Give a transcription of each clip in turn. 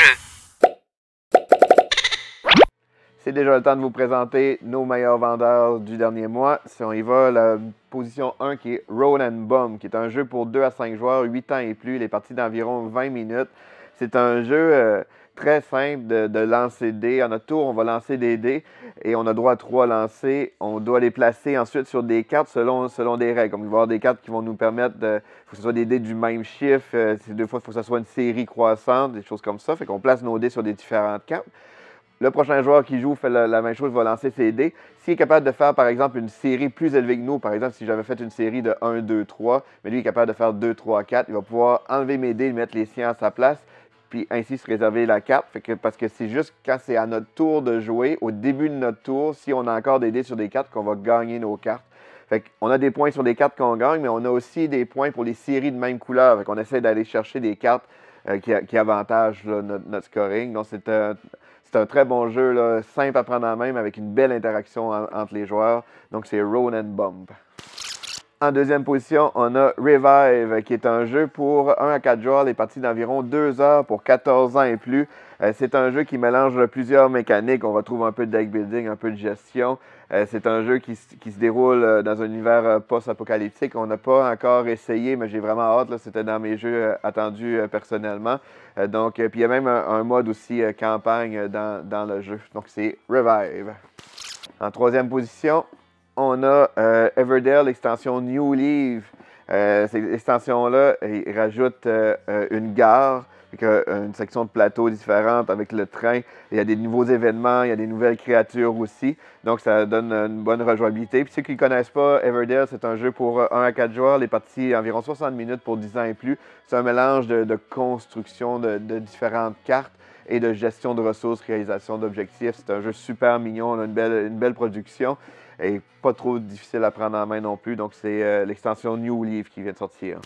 jeu. C'est déjà le temps de vous présenter nos meilleurs vendeurs du dernier mois. Si on y va, la position 1 qui est Roll and Bum, qui est un jeu pour 2 à 5 joueurs, 8 ans et plus. Il est parti d'environ 20 minutes. C'est un jeu très simple de lancer des dés. À notre tour, on va lancer des dés et on a droit à 3 lancers. On doit les placer ensuite sur des cartes selon des règles. Comme il va y avoir des cartes qui vont nous permettre de... Il faut que ce soit des dés du même chiffre. Deux fois, il faut que ce soit une série croissante, des choses comme ça. Fait qu'on place nos dés sur des différentes cartes. Le prochain joueur qui joue fait la même chose, va lancer ses dés. S'il est capable de faire, par exemple, une série plus élevée que nous, par exemple, si j'avais fait une série de 1, 2, 3, mais lui il est capable de faire 2, 3, 4, il va pouvoir enlever mes dés et mettre les siens à sa place, puis ainsi se réserver la carte. Parce que c'est juste quand c'est à notre tour de jouer, au début de notre tour, si on a encore des dés sur des cartes, qu'on va gagner nos cartes. Fait qu'on a des points sur les cartes qu'on gagne, mais on a aussi des points pour les séries de même couleur. Fait qu'on essaie d'aller chercher des cartes qui avantagent là, notre scoring. Donc c'est un très bon jeu, là, simple à prendre en main, avec une belle interaction entre les joueurs. Donc, c'est Roll and Bump. En deuxième position, on a Revive, qui est un jeu pour 1 à 4 joueurs, les parties d'environ 2 heures pour 14 ans et plus. C'est un jeu qui mélange plusieurs mécaniques. On retrouve un peu de deck building, un peu de gestion. C'est un jeu qui se déroule dans un univers post-apocalyptique. On n'a pas encore essayé, mais j'ai vraiment hâte. C'était dans mes jeux attendus personnellement. Puis il y a même un mode aussi campagne dans le jeu. Donc c'est Revive. En troisième position, on a Everdell, l'extension New Leaf. Cette extension-là, il rajoute une gare, une section de plateau différente avec le train. Il y a des nouveaux événements, il y a des nouvelles créatures aussi. Donc, ça donne une bonne rejouabilité. Puis ceux qui ne connaissent pas, Everdell, c'est un jeu pour 1 à 4 joueurs. Les parties, environ 60 minutes pour 10 ans et plus. C'est un mélange de construction de différentes cartes et de gestion de ressources, réalisation d'objectifs. C'est un jeu super mignon, on a une belle production et pas trop difficile à prendre en main non plus. Donc, c'est l'extension New Leaf qui vient de sortir.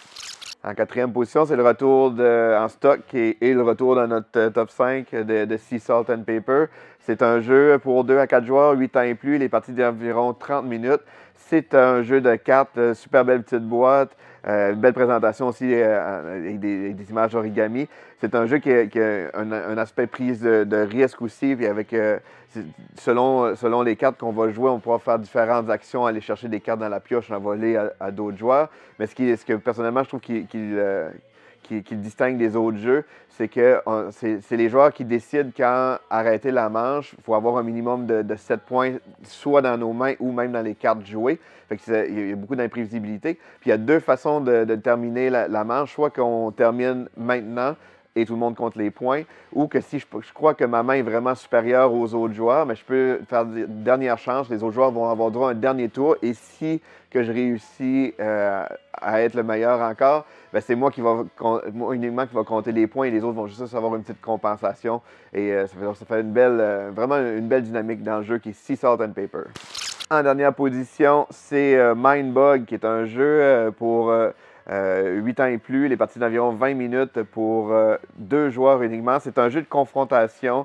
En quatrième position, c'est le retour en stock et le retour dans notre top 5 de Sea Salt and Paper. C'est un jeu pour 2 à 4 joueurs, 8 ans et plus, les parties d'environ 30 minutes. C'est un jeu de cartes, super belle petite boîte, une belle présentation aussi avec des images origami. C'est un jeu qui a un aspect prise de risque aussi, puis avec selon les cartes qu'on va jouer, on pourra faire différentes actions, aller chercher des cartes dans la pioche, en voler à d'autres joueurs. Mais ce que personnellement je trouve qui le distingue des autres jeux, c'est que c'est les joueurs qui décident quand arrêter la manche. Il faut avoir un minimum de 7 points, soit dans nos mains ou même dans les cartes jouées. Fait que il y a beaucoup d'imprévisibilité. Puis il y a deux façons de terminer la manche. Soit qu'on termine maintenant et tout le monde compte les points, ou que si je crois que ma main est vraiment supérieure aux autres joueurs, mais je peux faire une dernière chance, les autres joueurs vont avoir droit à un dernier tour, et si que je réussis à être le meilleur encore, ben c'est moi uniquement qui va compter les points, et les autres vont juste avoir une petite compensation, et ça fait vraiment une belle dynamique dans le jeu qui est Sea Salt and Paper. En dernière position, c'est Mindbug, qui est un jeu pour 8 ans et plus, les parties d'environ 20 minutes pour 2 joueurs uniquement. C'est un jeu de confrontation.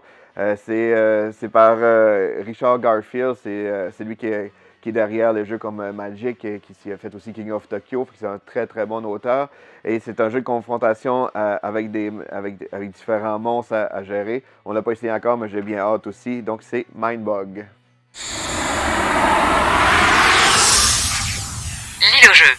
C'est par Richard Garfield. C'est lui qui est derrière les jeux comme Magic, qui a fait aussi King of Tokyo. C'est un très très bon auteur. Et c'est un jeu de confrontation avec différents monstres à gérer. On ne l'a pas essayé encore, mais j'ai bien hâte aussi. Donc c'est Mindbug. Lis le jeu.